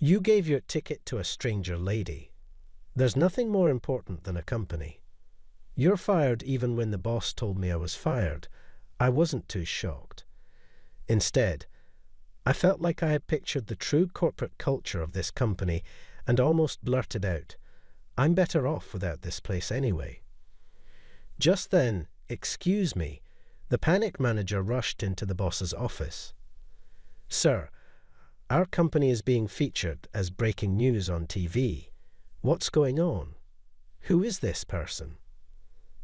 You gave your ticket to a stranger lady. There's nothing more important than a company. You're fired even when the boss told me I was fired. I wasn't too shocked. Instead, I felt like I had pictured the true corporate culture of this company and almost blurted out, "I'm better off without this place anyway." Just then, "Excuse me," the panic manager rushed into the boss's office. "Sir, our company is being featured as breaking news on TV. What's going on? Who is this person?"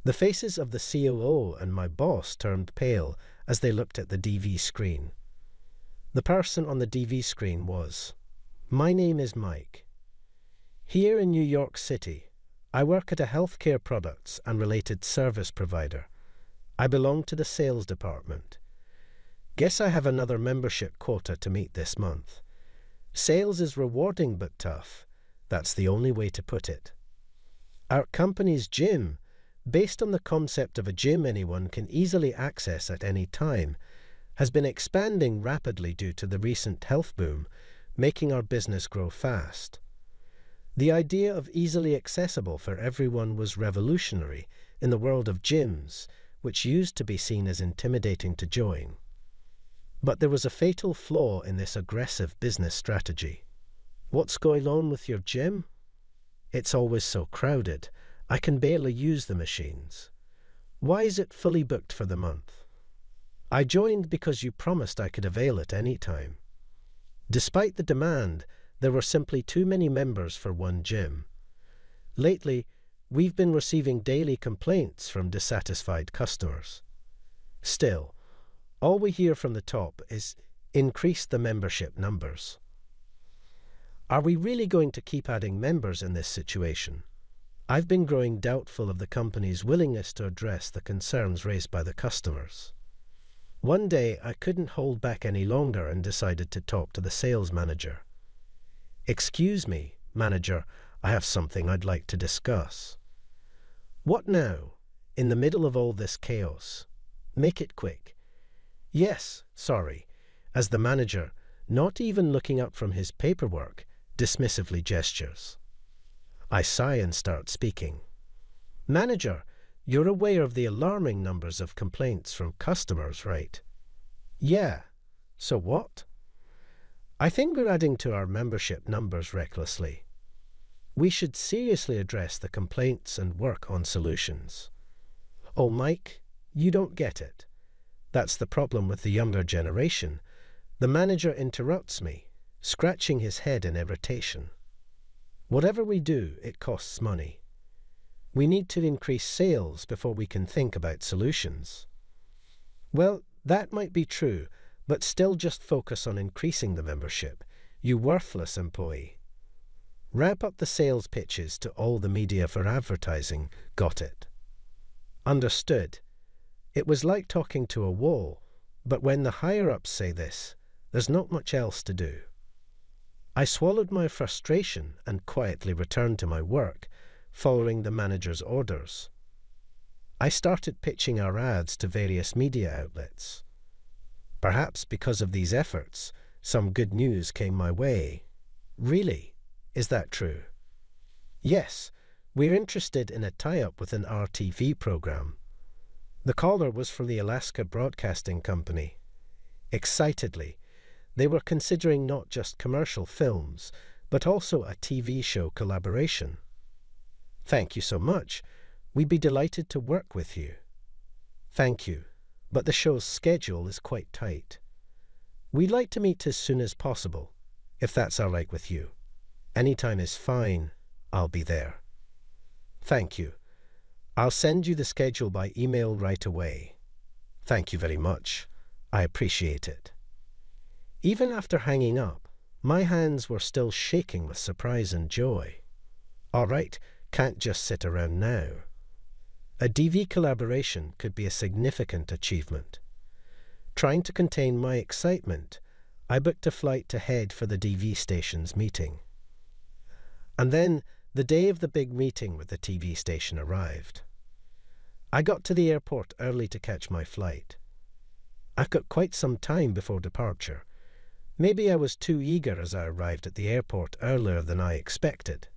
The faces of the COO and my boss turned pale as they looked at the DV screen. The person on the DV screen was, "My name is Mike. Here in New York City, I work at a healthcare products and related service provider. I belong to the sales department. Guess I have another membership quota to meet this month. Sales is rewarding but tough. That's the only way to put it. Our company's gym, based on the concept of a gym anyone can easily access at any time, has been expanding rapidly due to the recent health boom, making our business grow fast. The idea of easily accessible for everyone was revolutionary in the world of gyms, which used to be seen as intimidating to join. But there was a fatal flaw in this aggressive business strategy. What's going on with your gym? It's always so crowded. I can barely use the machines. Why is it fully booked for the month? I joined because you promised I could avail it any time. Despite the demand, there were simply too many members for one gym. Lately, we've been receiving daily complaints from dissatisfied customers. Still, all we hear from the top is increase the membership numbers. Are we really going to keep adding members in this situation? I've been growing doubtful of the company's willingness to address the concerns raised by the customers. One day, I couldn't hold back any longer and decided to talk to the sales manager. "Excuse me, manager, I have something I'd like to discuss." "What now? In the middle of all this chaos? Make it quick." "Yes, sorry," as the manager, not even looking up from his paperwork, dismissively gestures. I sigh and start speaking. "Manager, you're aware of the alarming numbers of complaints from customers, right?" "Yeah. So what?" "I think we're adding to our membership numbers recklessly. We should seriously address the complaints and work on solutions." "Oh, Mike, you don't get it. That's the problem with the younger generation." The manager interrupts me, scratching his head in irritation. "Whatever we do, it costs money. We need to increase sales before we can think about solutions." "Well, that might be true, but still just focus on increasing the membership, you worthless employee. Ramp up the sales pitches to all the media for advertising. Got it?" "Understood." It was like talking to a wall, but when the higher-ups say this, there's not much else to do. I swallowed my frustration and quietly returned to my work, following the manager's orders. I started pitching our ads to various media outlets. Perhaps because of these efforts, some good news came my way. "Really? Is that true?" "Yes, we're interested in a tie-up with an RTV program." The caller was from the Alaska Broadcasting Company. Excitedly, they were considering not just commercial films, but also a TV show collaboration. "Thank you so much. We'd be delighted to work with you." "Thank you, but the show's schedule is quite tight. We'd like to meet as soon as possible, if that's all right with you. Any time is fine. I'll be there." "Thank you. I'll send you the schedule by email right away." "Thank you very much. I appreciate it." Even after hanging up, my hands were still shaking with surprise and joy. All right, can't just sit around now. A DV collaboration could be a significant achievement. Trying to contain my excitement, I booked a flight to head for the DV station's meeting. And then the day of the big meeting with the TV station arrived. I got to the airport early to catch my flight. I've got quite some time before departure. Maybe I was too eager as I arrived at the airport earlier than I expected.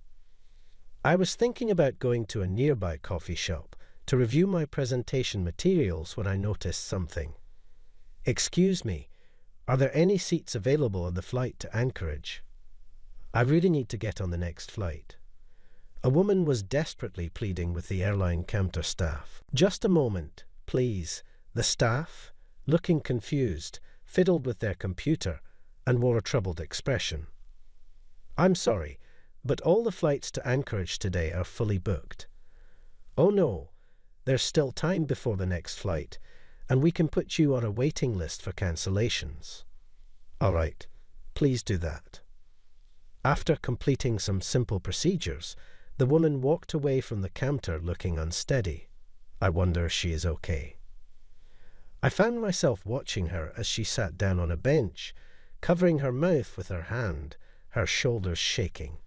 I was thinking about going to a nearby coffee shop to review my presentation materials when I noticed something. "Excuse me, are there any seats available on the flight to Anchorage? I really need to get on the next flight." A woman was desperately pleading with the airline counter staff. "Just a moment, please." The staff, looking confused, fiddled with their computer and wore a troubled expression. "I'm sorry, but all the flights to Anchorage today are fully booked." "Oh no, there's still time before the next flight, and we can put you on a waiting list for cancellations." "All right, please do that." After completing some simple procedures, the woman walked away from the counter looking unsteady. I wonder if she is okay. I found myself watching her as she sat down on a bench, covering her mouth with her hand, her shoulders shaking.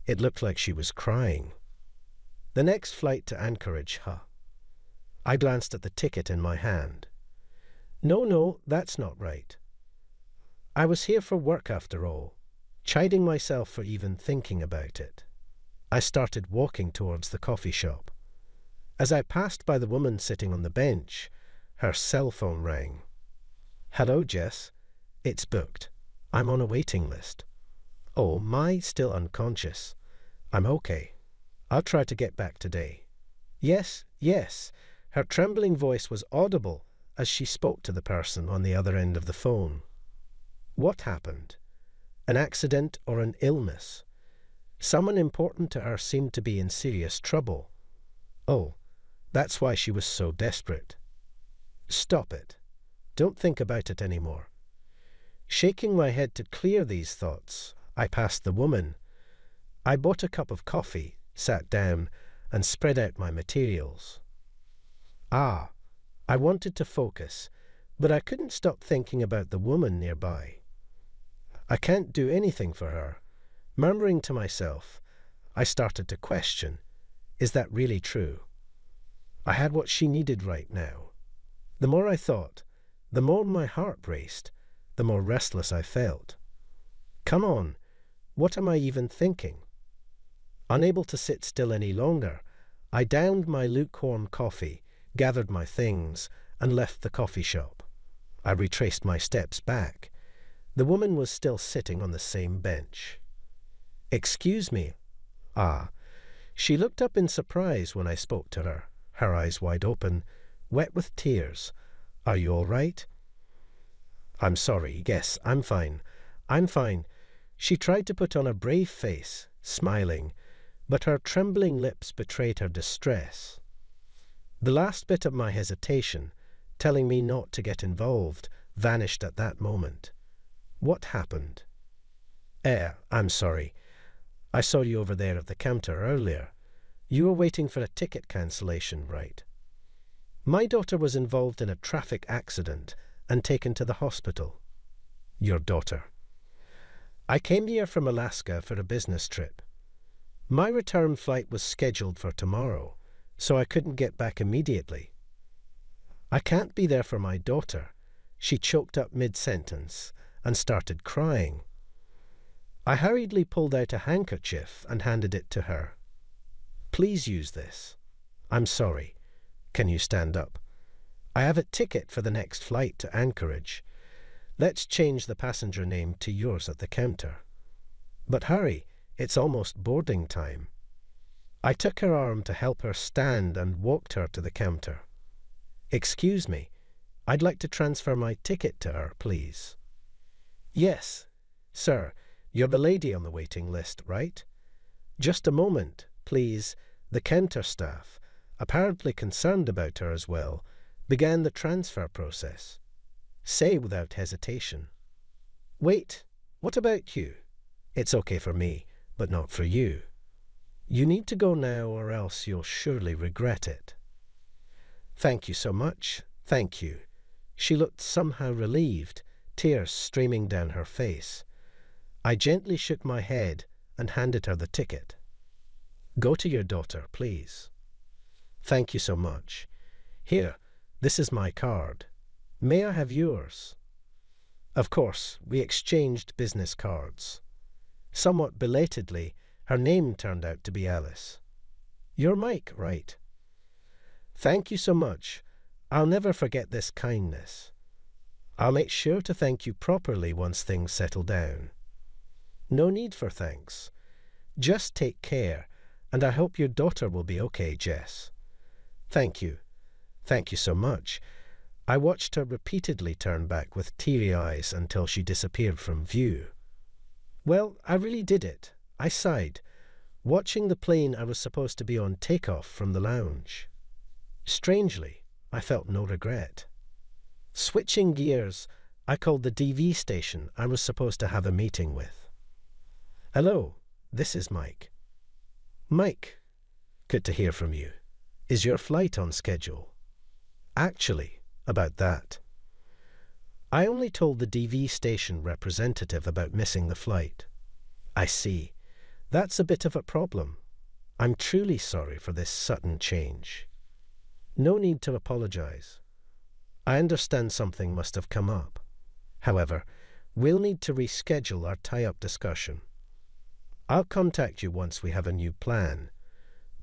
It looked like she was crying. "The next flight to Anchorage, huh?" I glanced at the ticket in my hand. No, that's not right. I was here for work after all," chiding myself for even thinking about it. I started walking towards the coffee shop. As I passed by the woman sitting on the bench, her cell phone rang. "Hello, Jess. It's booked. I'm on a waiting list." "Oh, my, still unconscious. I'm okay. I'll try to get back today." Yes. Her trembling voice was audible as she spoke to the person on the other end of the phone. What happened? An accident or an illness? Someone important to her seemed to be in serious trouble. Oh, that's why she was so desperate. Stop it. Don't think about it anymore. Shaking my head to clear these thoughts, I passed the woman. I bought a cup of coffee, sat down, and spread out my materials. I wanted to focus, but I couldn't stop thinking about the woman nearby. I can't do anything for her. Murmuring to myself, I started to question, is that really true? I had what she needed right now. The more I thought, the more my heart raced, the more restless I felt. Come on, what am I even thinking? Unable to sit still any longer, I downed my lukewarm coffee, gathered my things, and left the coffee shop. I retraced my steps back. The woman was still sitting on the same bench. "Excuse me." She looked up in surprise when I spoke to her, her eyes wide open, wet with tears. "Are you all right?" "I'm sorry. Yes, I'm fine. She tried to put on a brave face, smiling, but her trembling lips betrayed her distress. The last bit of my hesitation, telling me not to get involved, vanished at that moment. What happened? I'm sorry. I saw you over there at the counter earlier. You were waiting for a ticket cancellation, right? My daughter was involved in a traffic accident and taken to the hospital." "Your daughter?" "I came here from Alaska for a business trip. My return flight was scheduled for tomorrow, so I couldn't get back immediately. I can't be there for my daughter." She choked up mid-sentence and started crying. I hurriedly pulled out a handkerchief and handed it to her. "Please use this. I'm sorry. Can you stand up? I have a ticket for the next flight to Anchorage. Let's change the passenger name to yours at the counter. But hurry, it's almost boarding time." I took her arm to help her stand and walked her to the counter. "Excuse me, I'd like to transfer my ticket to her, please." "Yes, sir, you're the lady on the waiting list, right?" "Just a moment, please." The counter staff, apparently concerned about her as well, began the transfer process. Say without hesitation, "Wait, what about you? It's okay for me, but not for you. You need to go now or else you'll surely regret it." "Thank you so much, thank you." She looked somehow relieved, tears streaming down her face. I gently shook my head and handed her the ticket. "Go to your daughter, please." "Thank you so much. Here, this is my card. May I have yours?" Of course, we exchanged business cards. Somewhat belatedly, her name turned out to be Alice. You're Mike, right? Thank you so much. I'll never forget this kindness. I'll make sure to thank you properly once things settle down. No need for thanks. Just take care, and I hope your daughter will be okay, Jess. Thank you. Thank you so much. I watched her repeatedly turn back with teary eyes until she disappeared from view. Well, I really did it. I sighed, watching the plane I was supposed to be on take off from the lounge. Strangely, I felt no regret. Switching gears, I called the DV station I was supposed to have a meeting with. Hello, this is Mike. Mike, good to hear from you. Is your flight on schedule? Actually, about that. I only told the DV station representative about missing the flight. I see. That's a bit of a problem. I'm truly sorry for this sudden change. No need to apologize. I understand something must have come up. However, we'll need to reschedule our tie-up discussion. I'll contact you once we have a new plan,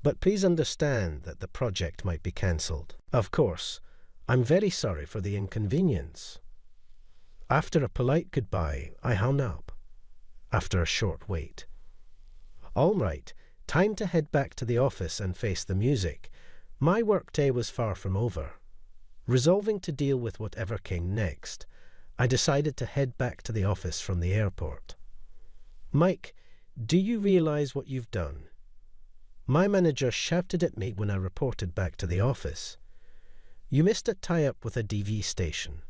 but please understand that the project might be cancelled. Of course, I'm very sorry for the inconvenience. After a polite goodbye, I hung up. After a short wait. All right, time to head back to the office and face the music. My workday was far from over. Resolving to deal with whatever came next, I decided to head back to the office from the airport. Mike, do you realize what you've done? My manager shouted at me when I reported back to the office. You missed a tie-up with a DV station.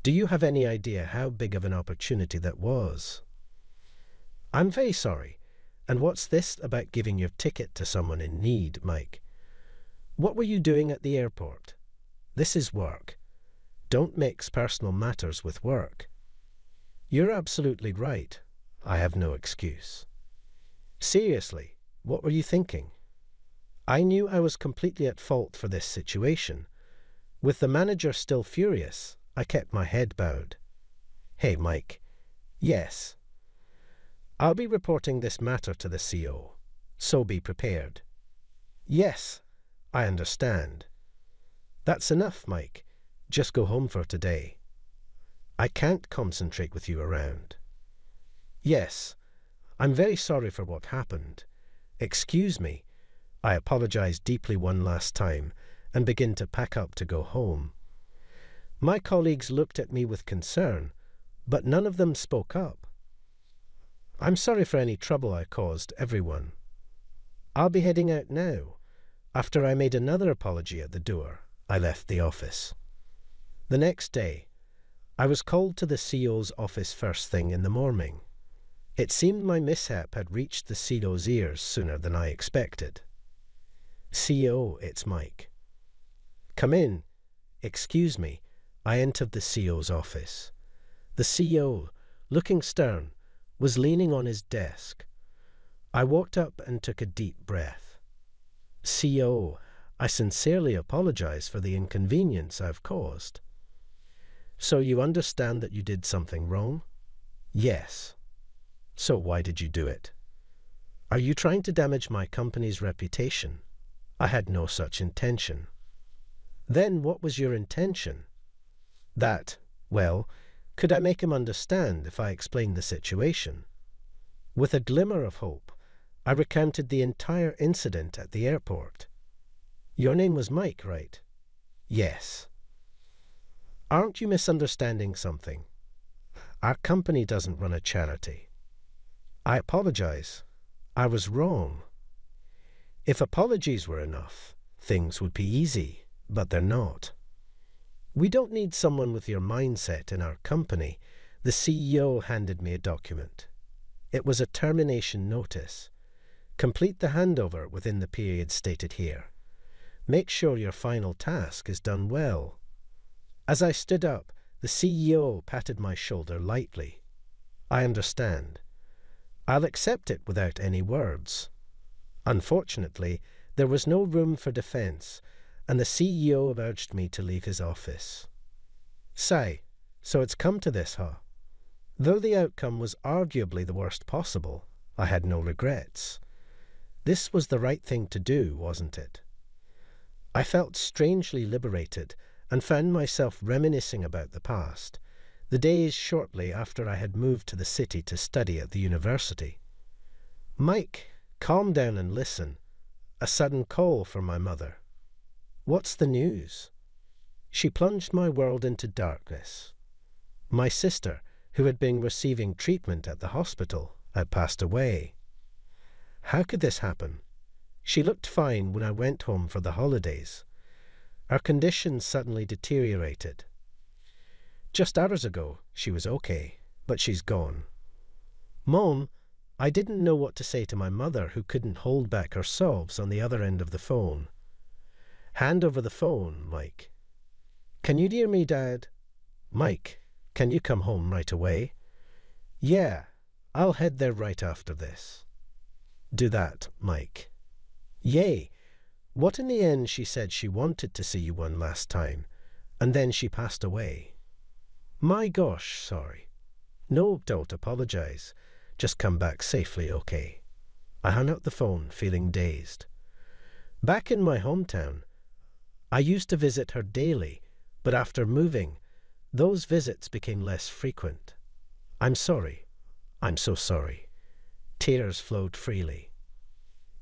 Do you have any idea how big of an opportunity that was? I'm very sorry. And what's this about giving your ticket to someone in need, Mike? What were you doing at the airport? This is work. Don't mix personal matters with work. You're absolutely right. I have no excuse. Seriously, what were you thinking? I knew I was completely at fault for this situation. With the manager still furious, I kept my head bowed. Hey, Mike. Yes. I'll be reporting this matter to the CO, so be prepared. Yes, I understand. That's enough, Mike. Just go home for today. I can't concentrate with you around. Yes, I'm very sorry for what happened. Excuse me. I apologize deeply one last time and begin to pack up to go home. My colleagues looked at me with concern, but none of them spoke up. I'm sorry for any trouble I caused everyone. I'll be heading out now. After I made another apology at the door, I left the office. The next day, I was called to the CO's office first thing in the morning. It seemed my mishap had reached the CO's ears sooner than I expected. CO, it's Mike. Come in. Excuse me. I entered the CO's office. The CO, looking stern, was leaning on his desk. I walked up and took a deep breath. CO, I sincerely apologize for the inconvenience I've caused. So you understand that you did something wrong? Yes. So why did you do it? Are you trying to damage my company's reputation? I had no such intention. Then what was your intention? That, well, could I make him understand if I explained the situation? With a glimmer of hope, I recounted the entire incident at the airport. Your name was Mike, right? Yes. Aren't you misunderstanding something? Our company doesn't run a charity. I apologize. I was wrong. If apologies were enough, things would be easy, but they're not. We don't need someone with your mindset in our company. The CEO handed me a document. It was a termination notice. Complete the handover within the period stated here. Make sure your final task is done well. As I stood up, the CEO patted my shoulder lightly. I understand. I'll accept it without any words. Unfortunately, there was no room for defense, and the CEO urged me to leave his office. Say, So it's come to this, huh? Though the outcome was arguably the worst possible, I had no regrets. This was the right thing to do, wasn't it? I felt strangely liberated and found myself reminiscing about the past, the days shortly after I had moved to the city to study at the university. Mike, calm down and listen. A sudden call from my mother. What's the news? She plunged my world into darkness. My sister, who had been receiving treatment at the hospital, had passed away. How could this happen? She looked fine when I went home for the holidays. Her condition suddenly deteriorated. Just hours ago, she was okay, but she's gone. Mom, I didn't know what to say to my mother, who couldn't hold back her sobs on the other end of the phone. Hand over the phone, Mike. Can you hear me, Dad? Mike, can you come home right away? Yeah, I'll head there right after this. Do that, Mike. Yay! What in the end she said she wanted to see you one last time, and then she passed away. My gosh, sorry. No, don't apologize. Just come back safely, okay? I hung up the phone, feeling dazed. Back in my hometown, I used to visit her daily, but after moving, those visits became less frequent. I'm sorry. I'm so sorry. Tears flowed freely.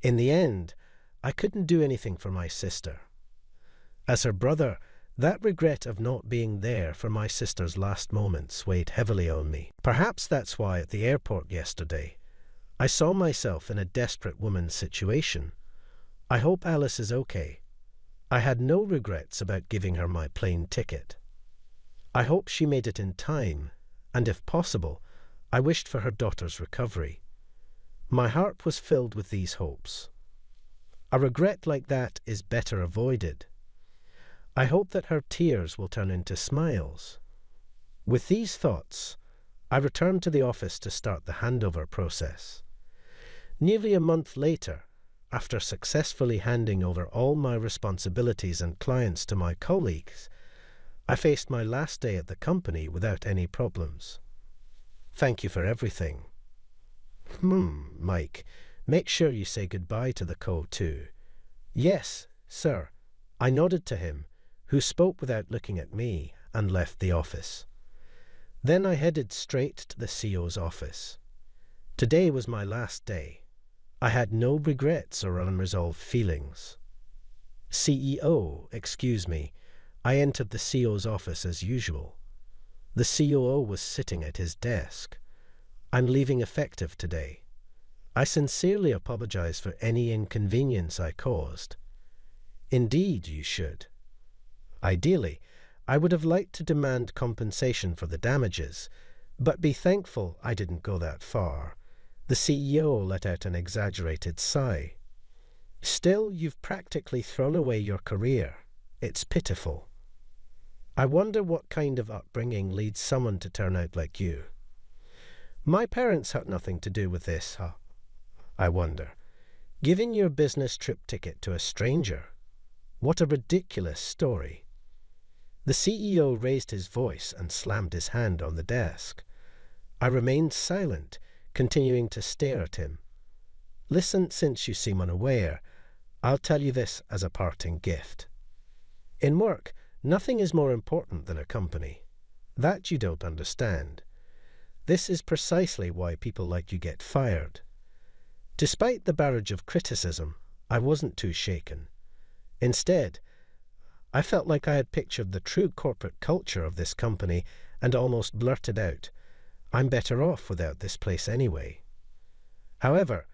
In the end, I couldn't do anything for my sister. As her brother, that regret of not being there for my sister's last moments weighed heavily on me. Perhaps that's why at the airport yesterday, I saw myself in a desperate woman's situation. I hope Alice is okay. I had no regrets about giving her my plane ticket. I hope she made it in time, and if possible, I wished for her daughter's recovery. My heart was filled with these hopes. A regret like that is better avoided. I hope that her tears will turn into smiles. With these thoughts, I returned to the office to start the handover process. Nearly a month later, after successfully handing over all my responsibilities and clients to my colleagues, I faced my last day at the company without any problems. Thank you for everything. Mike, make sure you say goodbye to the co too. Yes, sir. I nodded to him, who spoke without looking at me, and left the office. Then I headed straight to the CEO's office. Today was my last day. I had no regrets or unresolved feelings. CEO, excuse me. I entered the CEO's office as usual. The COO was sitting at his desk. I'm leaving effective today. I sincerely apologize for any inconvenience I caused. Indeed, you should. Ideally, I would have liked to demand compensation for the damages, but be thankful I didn't go that far. The CEO let out an exaggerated sigh. Still, you've practically thrown away your career. It's pitiful. I wonder what kind of upbringing leads someone to turn out like you. My parents had nothing to do with this, huh? I wonder. Giving your business trip ticket to a stranger. What a ridiculous story. The CEO raised his voice and slammed his hand on the desk. I remained silent, continuing to stare at him. Listen, since you seem unaware, I'll tell you this as a parting gift. In work, nothing is more important than a company. That you don't understand. This is precisely why people like you get fired. Despite the barrage of criticism, I wasn't too shaken. Instead, I felt like I had pictured the true corporate culture of this company and almost blurted out, I'm better off without this place anyway. However,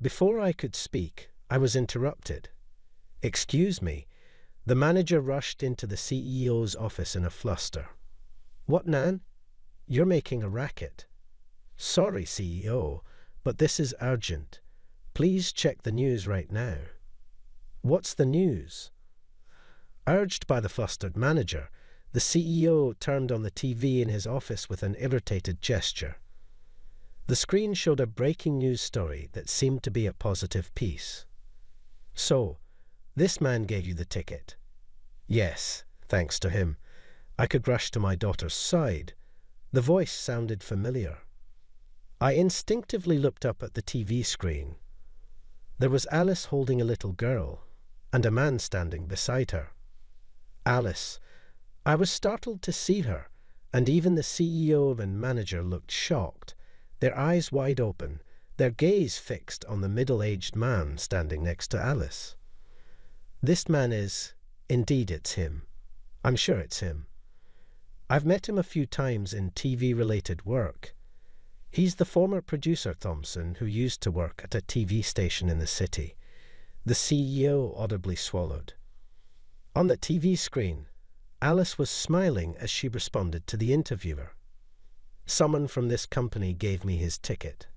before I could speak, I was interrupted. Excuse me. The manager rushed into the CEO's office in a fluster. What, Nan? You're making a racket. Sorry, CEO, but this is urgent. Please check the news right now. What's the news? Urged by the flustered manager, the CEO turned on the TV in his office with an irritated gesture. The screen showed a breaking news story that seemed to be a positive piece. So, this man gave you the ticket. Yes, thanks to him. I could rush to my daughter's side. The voice sounded familiar. I instinctively looked up at the TV screen. There was Alice holding a little girl, and a man standing beside her. Alice. I was startled to see her, and even the CEO and manager looked shocked, their eyes wide open, their gaze fixed on the middle-aged man standing next to Alice. This man is, indeed it's him. I'm sure it's him. I've met him a few times in TV-related work. He's the former producer Thompson who used to work at a TV station in the city. The CEO audibly swallowed. On the TV screen, Alice was smiling as she responded to the interviewer. Someone from this company gave me his ticket.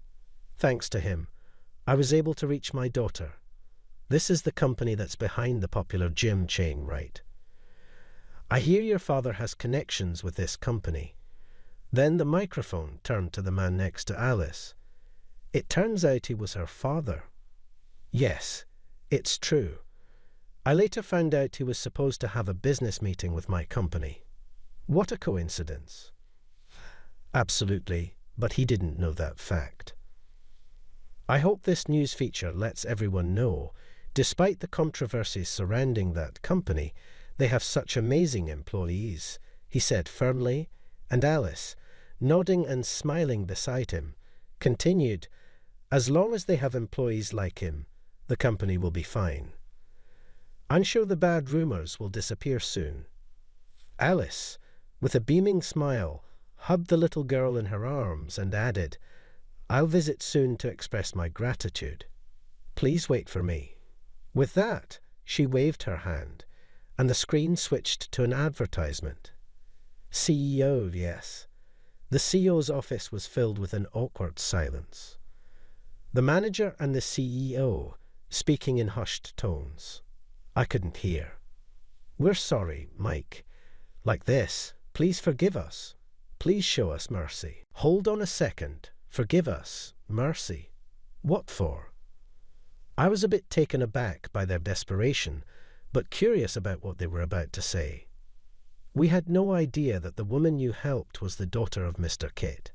Thanks to him, I was able to reach my daughter. This is the company that's behind the popular gym chain, right? I hear your father has connections with this company. Then the microphone turned to the man next to Alice. It turns out he was her father. Yes, it's true. I later found out he was supposed to have a business meeting with my company. What a coincidence. Absolutely, but he didn't know that fact. I hope this news feature lets everyone know, despite the controversies surrounding that company, they have such amazing employees, he said firmly, and Alice, nodding and smiling beside him, continued, as long as they have employees like him, the company will be fine. I'm sure the bad rumours will disappear soon. Alice, with a beaming smile, hugged the little girl in her arms and added, I'll visit soon to express my gratitude. Please wait for me. With that, she waved her hand, and the screen switched to an advertisement. CEO, yes. The CEO's office was filled with an awkward silence. The manager and the CEO, speaking in hushed tones. I couldn't hear. We're sorry, Mike. Like this, please forgive us. Please show us mercy. Hold on a second. Forgive us. Mercy. What for? I was a bit taken aback by their desperation, but curious about what they were about to say. We had no idea that the woman you helped was the daughter of Mr. Kit.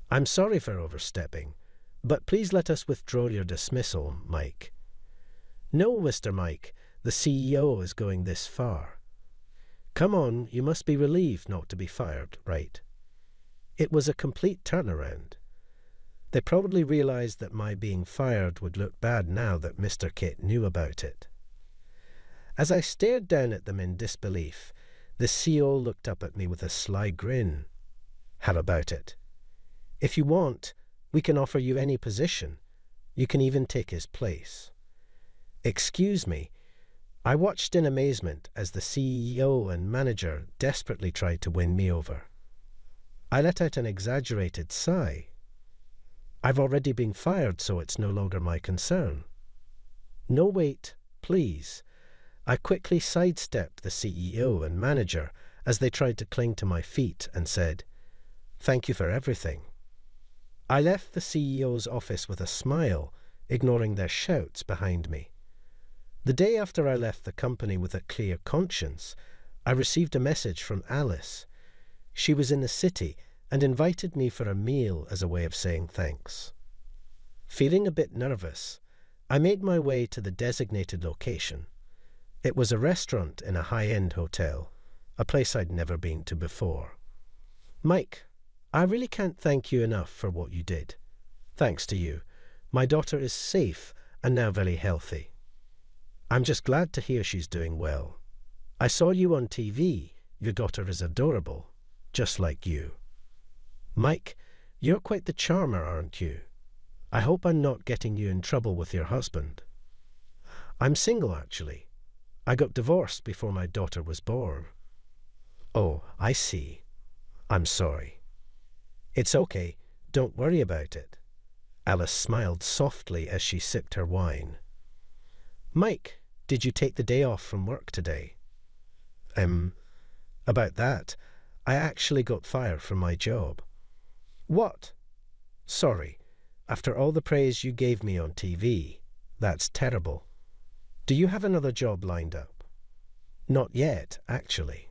I'm sorry for overstepping, but please let us withdraw your dismissal, Mike. No, Mr. Mike, the CEO is going this far. Come on, you must be relieved not to be fired, right? It was a complete turnaround. They probably realized that my being fired would look bad now that Mr. Kit knew about it. As I stared down at them in disbelief, the CEO looked up at me with a sly grin. How about it? If you want, we can offer you any position. You can even take his place. Excuse me. I watched in amazement as the CEO and manager desperately tried to win me over. I let out an exaggerated sigh. I've already been fired, so it's no longer my concern. No, wait, please. I quickly sidestepped the CEO and manager as they tried to cling to my feet and said, Thank you for everything. I left the CEO's office with a smile, ignoring their shouts behind me. The day after I left the company with a clear conscience, I received a message from Alice. She was in the city and invited me for a meal as a way of saying thanks. Feeling a bit nervous, I made my way to the designated location. It was a restaurant in a high-end hotel, a place I'd never been to before. Mike, I really can't thank you enough for what you did. Thanks to you, my daughter is safe and now very healthy. I'm just glad to hear she's doing well. I saw you on TV. Your daughter is adorable, just like you. Mike, you're quite the charmer, aren't you? I hope I'm not getting you in trouble with your husband. I'm single, actually. I got divorced before my daughter was born. Oh, I see. I'm sorry. It's okay. Don't worry about it. Alice smiled softly as she sipped her wine. Mike, did you take the day off from work today? About that, I actually got fired from my job. What? Sorry. After all the praise you gave me on TV, that's terrible. Do you have another job lined up? Not yet, actually.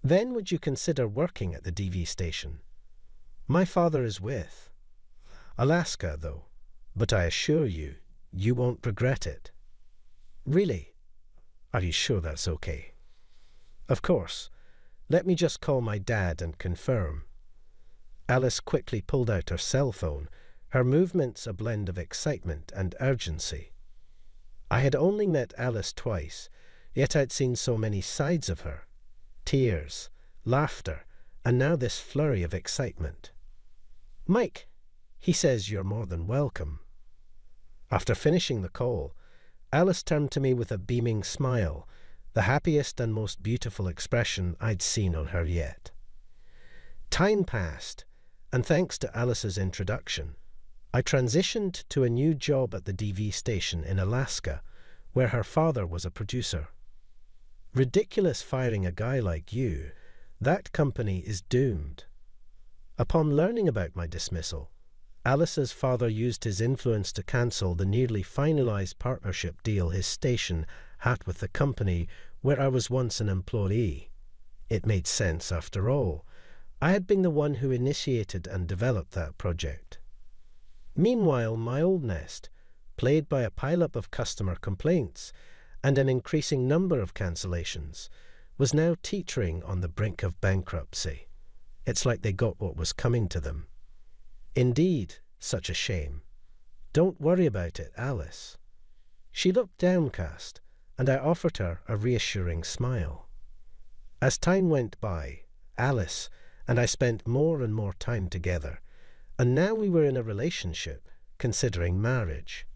Then would you consider working at the DV station? My father is with Alaska, though, but I assure you, you won't regret it. Really? Are you sure that's okay? Of course. Let me just call my dad and confirm. Alice quickly pulled out her cell phone, her movements a blend of excitement and urgency. I had only met Alice twice, yet I'd seen so many sides of her. Tears, laughter, and now this flurry of excitement. Mike, he says you're more than welcome. After finishing the call, Alice turned to me with a beaming smile, the happiest and most beautiful expression I'd seen on her yet. Time passed, and thanks to Alice's introduction, I transitioned to a new job at the DV station in Alaska, where her father was a producer. Ridiculous firing a guy like you. That company is doomed. Upon learning about my dismissal, Alice's father used his influence to cancel the nearly finalized partnership deal his station had with the company where I was once an employee. It made sense after all. I had been the one who initiated and developed that project. Meanwhile, my old nest, plagued by a pileup of customer complaints and an increasing number of cancellations, was now teetering on the brink of bankruptcy. It's like they got what was coming to them. Indeed, such a shame. Don't worry about it, Alice. She looked downcast, and I offered her a reassuring smile. As time went by, Alice and I spent more and more time together, and now we were in a relationship, considering marriage.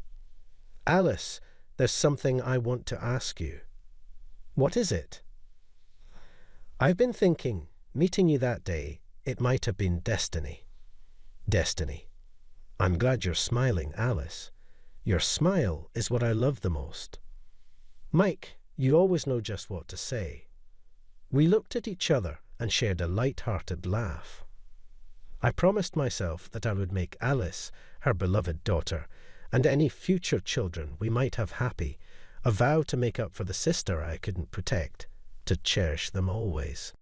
Alice, there's something I want to ask you. What is it? I've been thinking, meeting you that day, it might have been destiny. Destiny. I'm glad you're smiling, Alice. Your smile is what I love the most. Mike, you always know just what to say. We looked at each other and shared a light-hearted laugh. I promised myself that I would make Alice, her beloved daughter, and any future children we might have happy, a vow to make up for the sister I couldn't protect, to cherish them always.